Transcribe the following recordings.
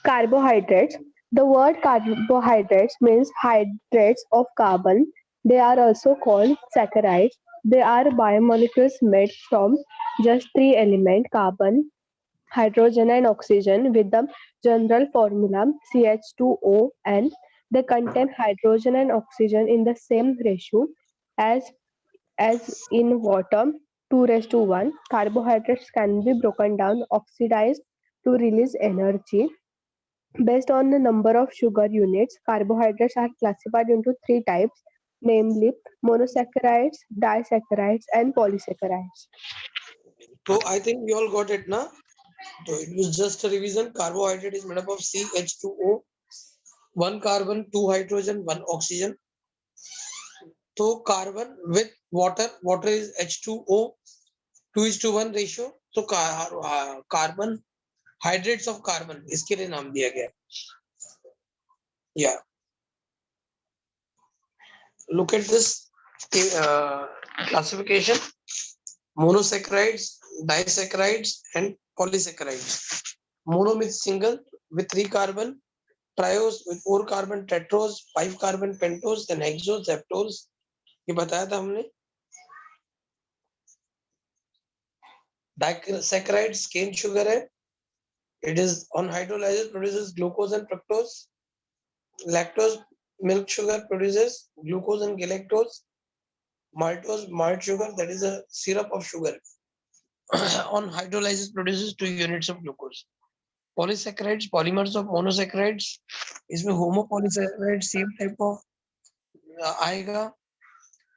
Carbohydrates. The word carbohydrates means hydrates of carbon. They are also called saccharides. They are biomolecules made from just three elements carbon, hydrogen, and oxygen with the general formula CH2O, and they contain hydrogen and oxygen in the same ratio as as in water 2 raised to 1. Carbohydrates can be broken down, oxidized to release energy. Based on the number of sugar units, carbohydrates are classified into three types, namely monosaccharides, disaccharides, and polysaccharides. So I think we all got it now. So it was just a revision. Carbohydrate is made up of CH2O, one carbon, two hydrogen, one oxygen. So carbon with water, water is H2O, 2:1 ratio. So carbon, hydrates of carbon, इसके लिए नाम दिया गया. Yeah. Look at this classification: monosaccharides, disaccharides, and polysaccharides. Mono means single with 3 carbon, triose with 4 carbon, tetrose, 5 carbon, pentose, then hexose, heptose. ये बताया था हमने. Disaccharides cane sugar है. It is on hydrolysis produces glucose and fructose. Lactose milk sugar produces glucose and galactose. Maltose malt sugar, that is a syrup of sugar, on hydrolysis produces 2 units of glucose. Polysaccharides, polymers of monosaccharides, इसमें homopolysaccharide same type of आएगा.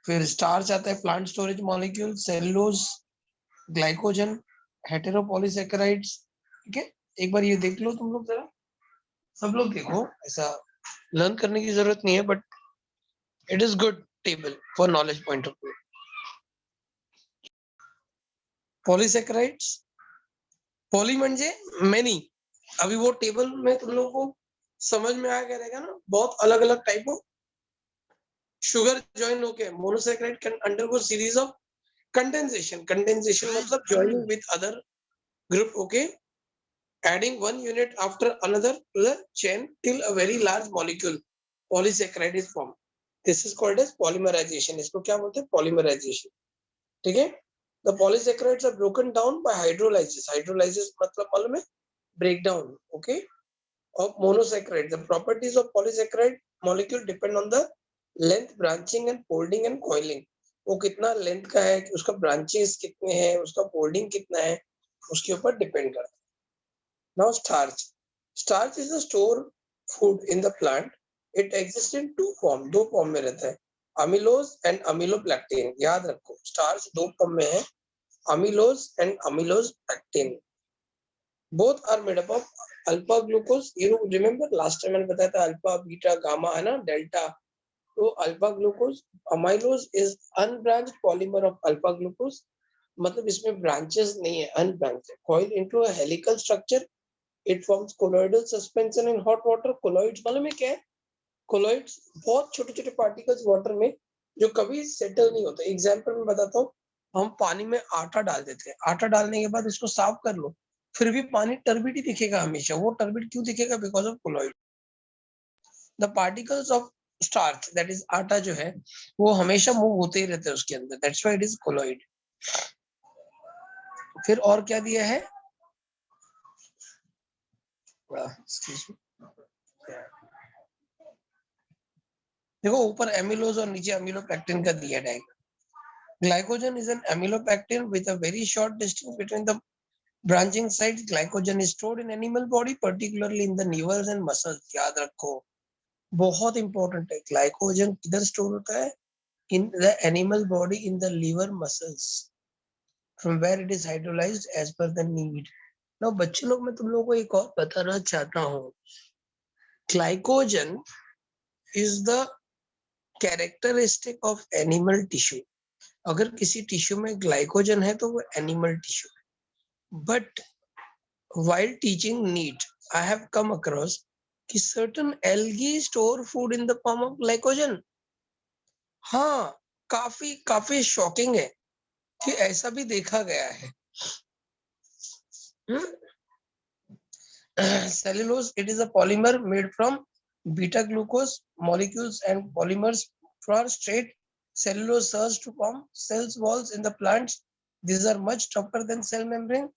फिर starch आता है, plant storage molecule, cellulose, glycogen, heteropolysaccharides. ठीक है, एक बार ये देख लो तुम लोग जरा, सब लोग देखो, ऐसा लर्न करने की जरूरत नहीं है, but it is good table for knowledge point of view. Polysaccharides, poly म्हणजे मेनी. अभी वो टेबल में तुम लोगों को समझ में आ गया रहेगा ना, बहुत अलग अलग टाइप ऑफ शुगर ज्वाइन होके monosaccharide can undergo series of condensation. Condensation मतलब joining with other group, okay, adding one unit after another to the chain till a very large molecule polysaccharide is formed. This is called as polymerization. इसको क्या बोलते हैं? Polymerization. ठीक है. The polysaccharides are broken down by hydrolysis. Hydrolysis मतलब मालूम है? Breakdown, okay, of monosaccharide. The properties of polysaccharide molecule depend on the length, branching and folding and coiling. वो कितना लेंथ का है, उसका ब्रांचेस कितने हैं, उसका फोल्डिंग कितना है, उसके ऊपर डिपेंड करता है. Now starch. Starch is a store food in the plant. It exists in two form. दो फॉर्म में रहता है, amylose and amylopectin. याद रखो, starch दो फॉर्म में है, amylose and amylopectin. Both are made up of alpha glucose. You remember last time मैंने बताया था alpha, beta, gamma है ना, delta. तो alpha glucose, amylose is unbranched polymer of alpha glucose. मतलब इसमें branches नहीं है, unbranched. Coil into a helical structure. It forms colloidal suspension in hot water. Colloids मालूम है क्या है? Colloids बहुत छोटे छोटे particles water में जो कभी settle नहीं होते. Example में बताता हूँ, हम पानी में आटा डाल देते हैं, आटा डालने के बाद उसको साफ कर लो, फिर भी पानी टर्बिड ही दिखेगा हमेशा. वो टर्बिड क्यों दिखेगा? Because of colloid. The particles of starch, that is आटा जो है, वो हमेशा मूव होते ही रहते हैं उसके अंदर. That's why it is colloid. फिर और क्या दिया है? देखो ऊपर एमिलोज और नीचे अमीलोपेक्टिन का दिया diagram. Glycogen is an amylopectin with a very short distance between the branching sides. Glycogen is stored in animal body, particularly in the neurals and muscles. याद रखो, बहुत इंपॉर्टेंट है. ग्लाइकोजन किधर स्टोर होता है? In the animal body, in the liver muscles, from where it is hydrolysed as per the need. Now बच्चे लोग, मैं तुम लोगों को एक और बताना चाहता हूँ. Glycogen is the characteristic of animal tissue. अगर किसी टिश्यू में ग्लाइकोजन है तो वो एनिमल टिश्यू है. But while teaching NEET, I have come across कि certain algae store food in the form of glycogen. हाँ, काफी शॉकिंग है कि ऐसा भी देखा गया है. Cellulose, it is a polymer made from beta glucose molecules and polymers for straight cellulose cells to form cells walls in the plants. These are much tougher than cell membrane.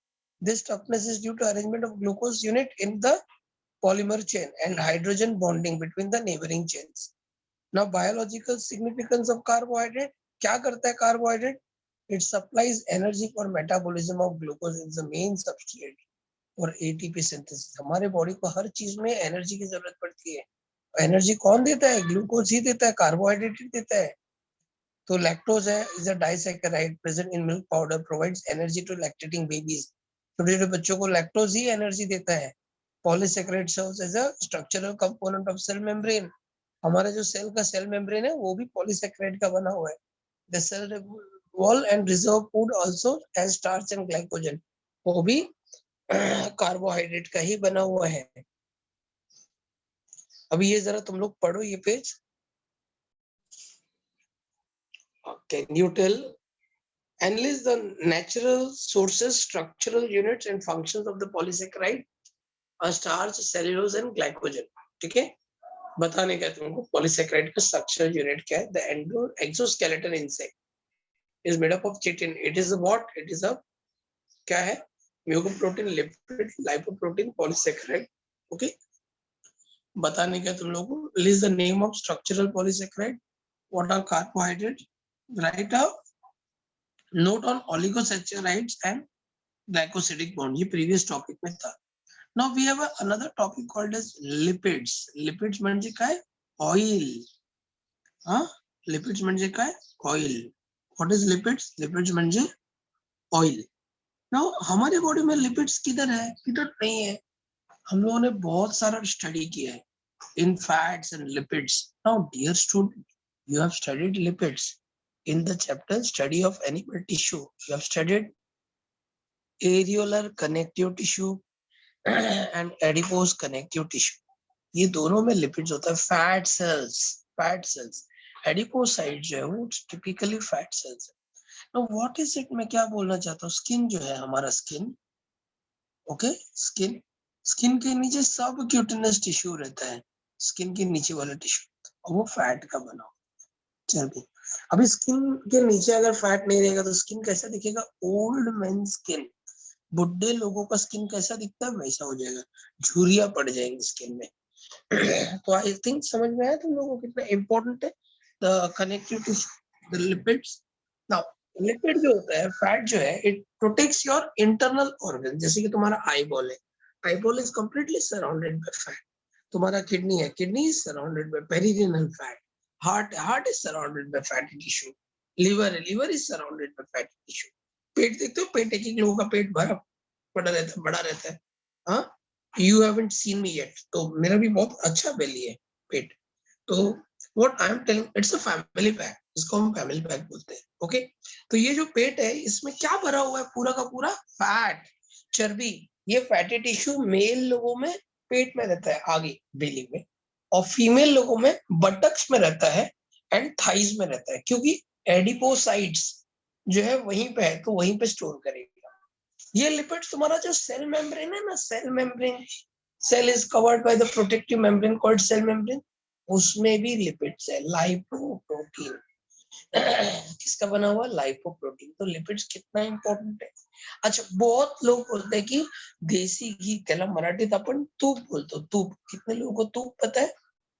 This toughness is due to arrangement of glucose unit in the polymer chain and hydrogen bonding between the neighboring chains. Now, biological significance of carbohydrate. क्या करता है carbohydrate? It supplies energy for metabolism of glucose. It's the main substrate for ATP synthesis. हमारे body को हर चीज में energy की जरूरत पड़ती है. एनर्जी कौन देता है? ग्लूकोज ही देता है, कार्बोहाइड्रेट ही देता है. तो लैक्टोज है, is a disaccharide present in milk powder, provides energy to lactating babies. छोटे छोटे बच्चों को लैक्टोज ही एनर्जी देता है. Polysaccharide serves as a structural component of cell membrane. हमारा जो सेल का सेल मेम्ब्रेन है वो भी पॉलीसैकेराइड का बना हुआ है. The cell wall and reserve food also as starch and glycogen, वो भी कार्बोहाइड्रेट का ही बना हुआ है. अभी ये जरा तुम लोग पढ़ो ये page. Can you tell? Analyze the natural sources, structural units and functions of the polysaccharide, starch, cellulose and glycogen. ठीक है, बताने का तुमको polysaccharide का structural unit क्या है. The exoskeleton insect is made up of chitin. It is a what? It is a क्या है? Mucoprotein, lipid, lipoprotein, polysaccharide. Okay, बताने का तुम लोगों को. List the name of structural polysaccharide. What are carbohydrates? Write a note on oligosaccharides and glycosidic bond. ये previous topic में था. Now we have another topic called as lipids. Lipids म्हणजे काय? Oil. हाँ, lipids म्हणजे काय? Oil. What is lipids? Lipids म्हणजे oil. Now हमारे बॉडी में lipids किधर है? किधर नहीं है? हम लोगों ने बहुत सारा स्टडी किया है in fats and lipids. Now dear student, you have studied lipids in the chapter study of animal tissue. You have studied areolar connective tissue and adipose connective tissue. ये दोनों में lipids होता है. fat cells, adipocytes जो है वो typically fat cells है. Now what is it? मैं क्या बोलना चाहता हूँ? Skin जो है हमारा skin, okay, skin के नीचे सब क्यूटिनस टिश्यू रहता है. स्किन के नीचे वाला टिश्यू और वो फैट का बना हो. चलिए, अभी स्किन के नीचे अगर फैट नहीं रहेगा तो स्किन कैसा दिखेगा? Old man skin. बुढ़े लोगों का स्किन कैसा दिखता है? वैसा हो जाएगा, झुर्रियां पड़ जाएंगी स्किन में. तो आई थिंक समझ में आया तुम लोगों को कितना इंपॉर्टेंट है the connective tissue, the lipids. Now lipid जो होता है, फैट जो है, it protects your internal organ. जैसे कि तुम्हारा आईबॉल है, eyeball is completely surrounded by fat. तुम्हारा किडनी है, kidney is surrounded by perirenal fat. Heart is surrounded by fatty tissue. Liver is surrounded by fatty tissue. पेट देखते हो, पेट एक लोगों का पेट भरा पड़ा रहता है, बड़ा रहता है. हाँ, you haven't seen me yet. तो मेरा भी बहुत अच्छा बेली है पेट. तो what I am telling, it's a family pack. इसको हम फैमिली पैक बोलते हैं. ओके, तो ये जो पेट है इसमें क्या भरा हुआ है? पूरा का पूरा फैट, चर्बी. ये फैटी टिश्यू मेल लोगों में पेट में रहता है, आगे बेली में, और फीमेल लोगों में बटक्स में रहता है एंड थाइज में रहता है, क्योंकि एडिपोसाइट्स जो है वहीं पे है, तो वहीं पे स्टोर करेगा. ये लिपिड्स तुम्हारा जो सेल मेम्ब्रेन है ना, cell membrane, cell is covered by the protective membrane called cell membrane. उसमें भी लिपिड्स है, लाइपोप्रोटीन. किसका बना हुआ? लाइपोप्रोटीन. तो लिपिड्स कितना इंपॉर्टेंट है. अच्छा, बहुत लोग बोलते हैं कि देसी घी, त्याला मराठीत आपण तूप बोलतो. तूप, कितने लोगों को तूप पता है?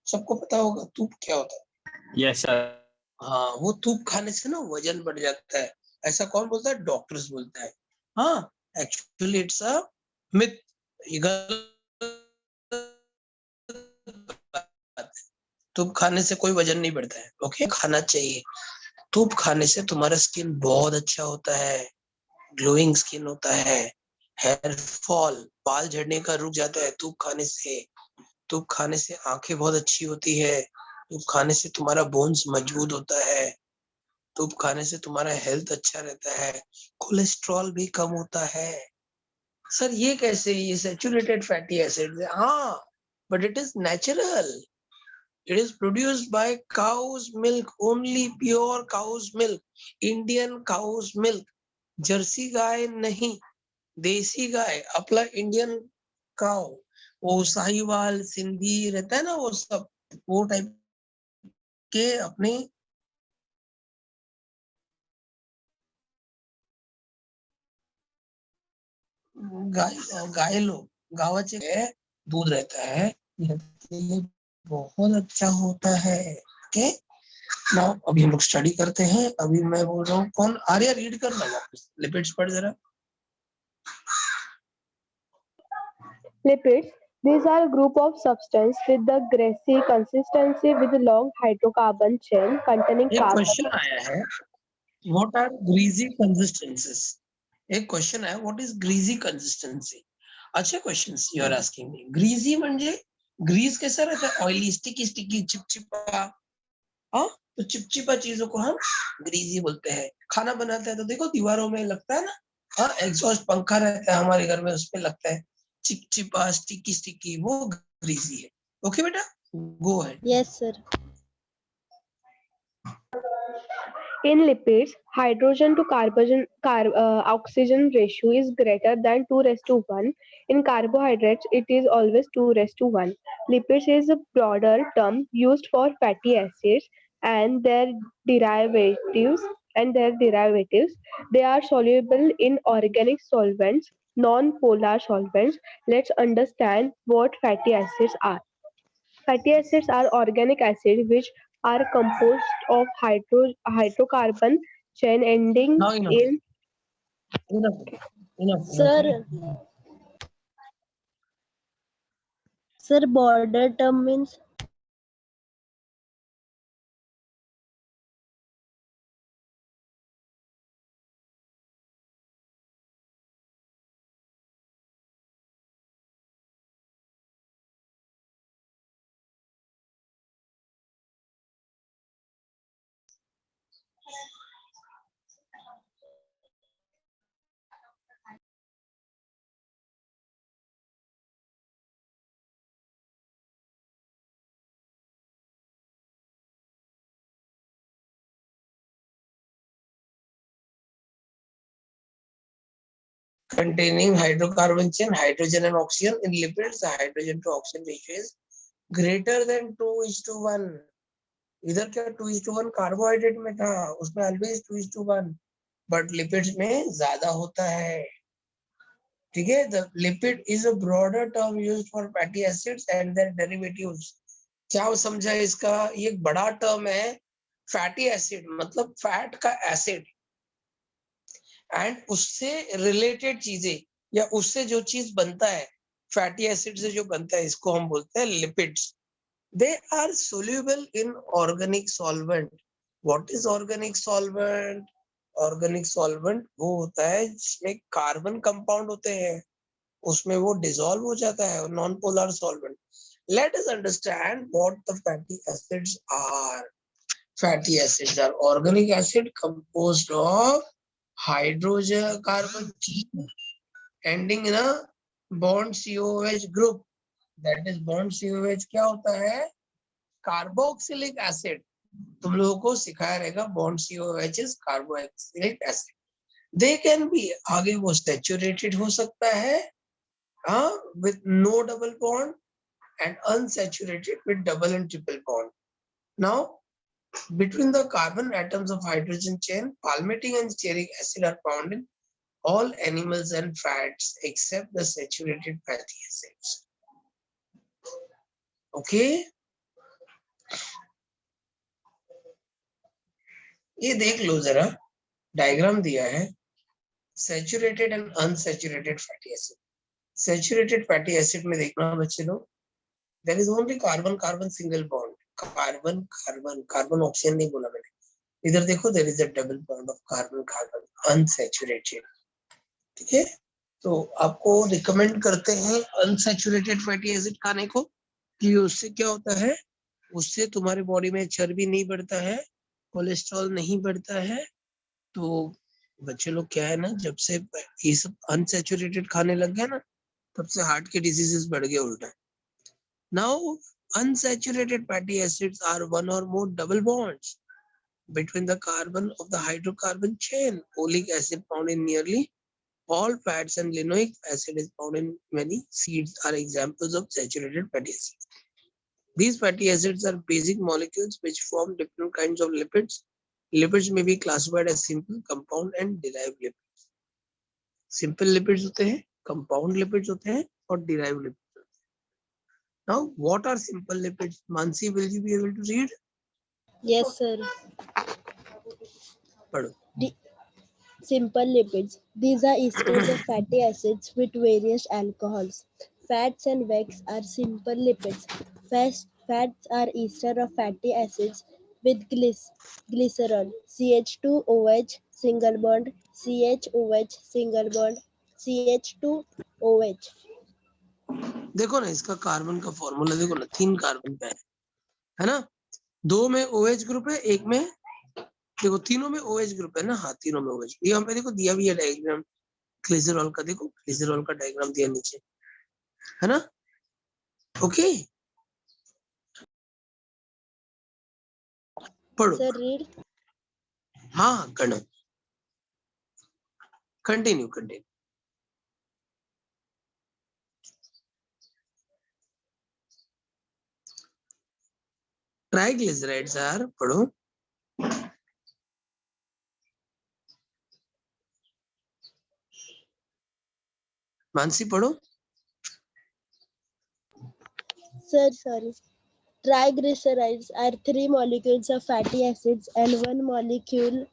सबको पता होगा तूप क्या होता है. Yes sir. हाँ, वो तूप खाने से ना वजन बढ़ जाता है. ऐसा कौन बोलता है? डॉक्टर्स बोलता है. हाँ, एक्चुअली इट्स अ मिथ. तूप खाने से कोई वजन नहीं बढ़ता है. ओके, खाना चाहिए. तूप खाने से तुम्हारा स्किन बहुत अच्छा होता है, ग्लोइंग स्किन होता है, हेयर फॉल, बाल झड़ने का रुक जाता है तूप खाने से. तूप खाने से आंखें बहुत अच्छी होती है. तूप खाने से तुम्हारा बोन्स मजबूत होता है. तूप खाने से तुम्हारा हेल्थ अच्छा रहता है. कोलेस्ट्रॉल भी कम होता है. सर ये कैसे? ये सैचुरेटेड फैटी एसिड है. हाँ, but it is natural. It is produced by cow's milk, only pure cow's milk, Indian cow's milk. Jersey गाय नहीं, देसी गाय, अपना इंडियन काउ. वो साहिवाल सिंधी रहता है ना, वो सब वो टाइप के अपने गाय गाय लोग गावाचे दूध रहता है, ये बहुत अच्छा होता है। ओके, नाउ अभी हम लोग स्टडी करते हैं। अभी मैं बोल रहा हूँ, कौन आर्या रीड करना वापस लिपिड्स पढ़ जरा। Lipids. These are a group of substances with the greasy consistency with a long hydrocarbon chain containing एक carbon. क्वेश्चन आया है, व्हाट आर ग्रीजी कंसिस्टेंसीज। एक क्वेश्चन है, व्हाट इज ग्रीजी कंसिस्टेंसी। अच्छा question you are asking me. Greasy म्हणजे grease कैसा रहता है, ऑयली स्टिकी स्टिकी चिपचिपा। हाँ, तो चिपचिपा चीजों को हम ग्रीजी बोलते हैं। खाना बनाते हैं तो देखो दीवारों में लगता है ना, हाँ, एग्जॉस्ट पंखा रहता है हमारे घर में, उसमें लगता है चिपचिपा स्टिकी स्टिकी, वो ग्रीजी है। ओके बेटा, go ahead. Yes, sir. In lipids, hydrogen to oxygen ratio is greater than 2 raised to 1. In carbohydrates, it is always 2 raised to 1. Lipids is a broader term used for fatty acids and their derivatives. They are soluble in organic solvents, non-polar solvents. Let's understand what fatty acids are. Fatty acids are organic acids which are composed of hydrocarbon chain ending now enough, in enough, enough, Sir, sir, border term means containing hydrocarbon chain, hydrogen and oxygen. In lipids, the hydrogen to oxygen ratio is greater than 2:1. इधर क्या 2:1 carbohydrate में था, उसमें always 2:1, but lipids में ज्यादा होता है। ठीक है, the lipid is a broader term used for fatty acids and their derivatives. क्या समझा इसका, ये एक बड़ा टर्म है। फैटी एसिड मतलब फैट का एसिड, एंड उससे रिलेटेड चीजें या उससे जो चीज बनता है, फैटी एसिड से जो बनता है, इसको हम बोलते हैं lipids. They are soluble in organic solvent. What is organic solvent? Organic solvent वो होता है जिसमें कार्बन कंपाउंड होते हैं, उसमें वो डिसॉल्व हो जाता है, non polar solvent. Let us understand what the fatty acids are. Fatty acids are organic acid composed of hydrogen carbon chain ending in a bond COH group. That is bond COH क्या होता है? Carboxylic acid. तुम लोगों को सिखाया रहेगा bond COH is carboxylic acid. They can be, आगे वो सैचुरेटेड हो सकता है with no double bond and unsaturated with double and triple bond. Now between the carbon atoms of hydrogen chain, palmitic and stearic acid are found in all animals and fats except the saturated fatty acids. Okay, ये देख लो जरा, diagram दिया है, saturated and unsaturated fatty acid. Saturated fatty acid में देखना बच्चे लोग, there is only carbon carbon single bond, carbon carbon carbon oxygen नहीं बोला मैंने। इधर देखो, there is a double bond of carbon carbon unsaturated. ठीक है, तो आपको रिकमेंड करते हैं अनसैचुरेटेड फैटी एसिड खाने को, कि उससे क्या होता है, उससे तुम्हारे बॉडी में चर्बी नहीं बढ़ता है, कोलेस्ट्रॉल नहीं बढ़ता है। तो बच्चे लोग क्या है ना, जब से ये सब अनसैचुरेटेड खाने लग गए ना, तब से हार्ट के डिजीजेस बढ़ गए उल्टा। Now unsaturated fatty acids are one or more double bonds between the carbon of the hydrocarbon chain. Oleic acid found in nearly All fats and linoleic acid is found in many seeds are examples of saturated fatty acids. These fatty acids are basic molecules which form different kinds of lipids. Lipids may be classified as simple, compound and derived lipids. Simple lipids होते हैं, compound lipids होते हैं और derived lipids होते हैं. Now, what are simple lipids? Mansi, will you be able to read? Yes, sir. पढ़ो. Simple lipids. These are esters of fatty acids with various alcohols. Fats and wax are simple lipids. Fats are ester of fatty acids with glycerol. CH2OH single bond, CHOH single bond, CH2OH. देखो ना, इसका carbon का formula देखो ना, 3 carbon का है ना. 2 में OH ग्रुप है, एक में देखो तीनों में OH ग्रुप है ना. हाँ, तीनों में OH. यहाँ पे देखो दिया भी है डायग्राम ग्लिसरॉल का. देखो ग्लिसरॉल का डायग्राम दिया नीचे, है ना. ओके, पढ़ो. Sir, read. हाँ, करना. कंटिन्यू. ट्राइग्लिसराइड्स आर, पढ़ो. मानसी पढ़ो. Sir, sorry. Triglycerides are 3 molecules of fatty acids and 1 molecule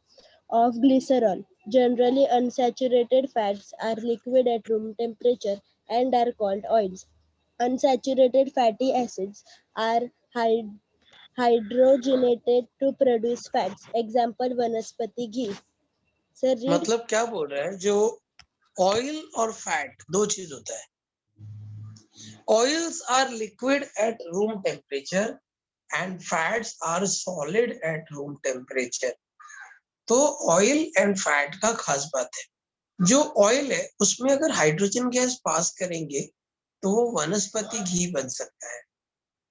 of glycerol. Generally, unsaturated fats are liquid at room temperature and are called oils. Unsaturated fatty acids are hydrogenated to produce fats. Example, vanaspati ghee. Sir, read. मतलब क्या बोल रहा है, जो oil और fat दो चीज होता है. Oils are liquid at room temperature and fats are solid at room temperature. तो ऑयल एंड फैट का खास बात है, जो ऑयल है उसमें अगर हाइड्रोजन गैस पास करेंगे तो वो वनस्पति घी बन सकता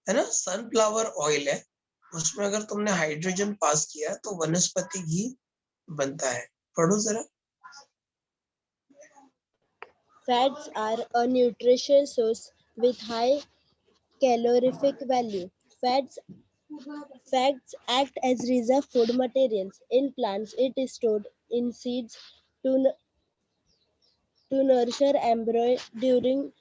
है ना. सनफ्लावर ऑयल है, उसमें अगर तुमने हाइड्रोजन पास किया तो वनस्पति घी बनता है. पढ़ो जरा. Fats are a nutritious source with high calorific value. Fats act as reserve food materials. In plants, it is stored in seeds to nurture embryo during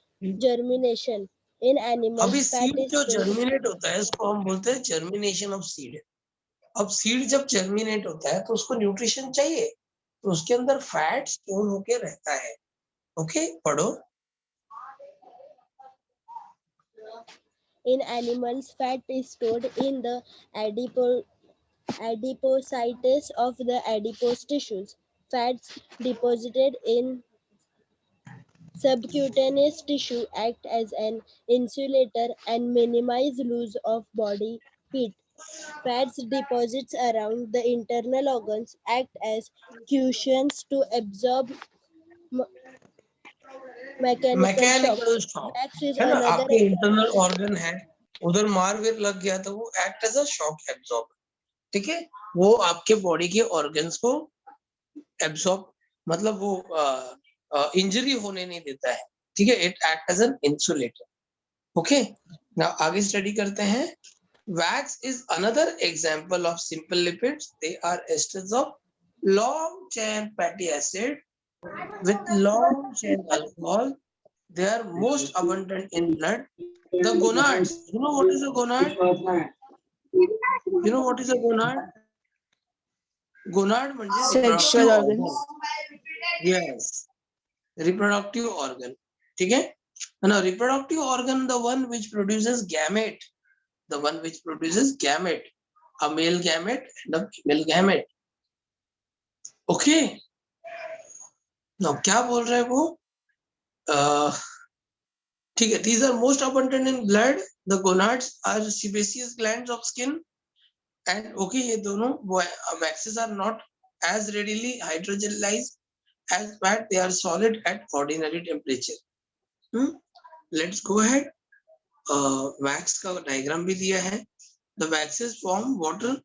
germination. In अभी animals, fat सीड is जो stored. Germinate होता है इसको हम बोलते हैं germination of seed. अब seed जब जर्मिनेट होता है तो उसको न्यूट्रिशन चाहिए, तो उसके अंदर फैट स्टोर होके रहता है. ओके, पढ़ो. In animals, fat is stored in the adipocytes of the adipose tissues. Fats deposited in subcutaneous tissue act as an insulator and minimize loss of body heat. Fats deposits around the internal organs act as cushions to absorb mechanical shock. Mechanical shock, Wax is है ना. another आपके internal example. Organ है, उधर मारवीर लग गया तो वो act as a shock absorber. ठीक है, वो आपके बॉडी के ऑर्गन्स को एब्जॉर्ब, मतलब वो इंजरी होने नहीं देता है. ठीक है, it act as an insulator. Okay, now आगे स्टडी करते हैं. Wax is another example of simple lipids. They are esters of long chain fatty acid with long chain alcohol. They are most abundant in blood. The gonads. You know what is a gonad? You know what is a gonad? Gonad म्हणजे Sexual reproductive organs. organ. Yes, reproductive organ. ठीक है. Now reproductive organ, the one which produces gamete, the one which produces gamete, a male gamete and a female gamete. Okay. Now क्या बोल रहे हैं वो? ठीक है. These are most abundant in blood. The gonads are sebaceous glands of skin. And okay, ये दोनों waxes are not as readily hydrogenized as fat. They are solid at ordinary temperature. Let's go ahead. Wax का diagram भी दिया है. The waxes form water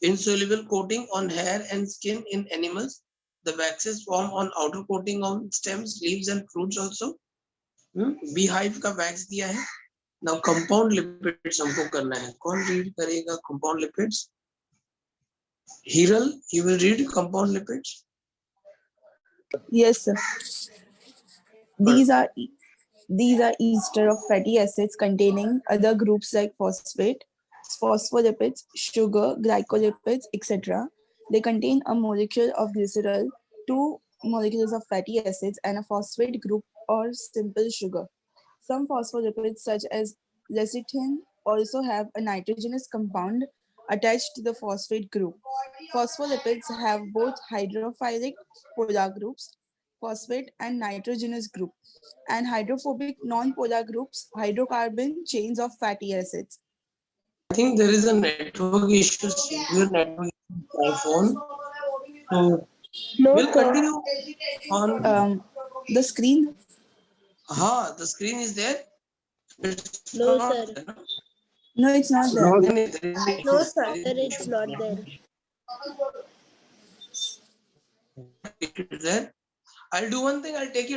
insoluble coating on hair and skin in animals. The waxes form on outer coating of stems, leaves and fruits also. Beehive का wax दिया है. Now compound lipids हमको करना है. कौन read करेगा compound lipids? Hiral, you will read compound lipids. Yes, sir. These are ester of fatty acids containing other groups like phosphate, phospholipids, sugar, glycolipids, etc. They contain a molecule of glycerol, two molecules of fatty acids, and a phosphate group or simple sugar. Some phospholipids, such as lecithin, also have a nitrogenous compound attached to the phosphate group. Phospholipids have both hydrophilic polar groups, phosphate and nitrogenous group, and hydrophobic non-polar groups, hydrocarbon chains of fatty acids. I think there is a network issue, severe network issue with my phone. So No, we'll sir. continue on. The screen. The screen is there. It's No, not sir. there, no? No, it's not there. No, there is No, issue. sir, There is it's issue. not there. It is there. I'll do one thing. I'll take it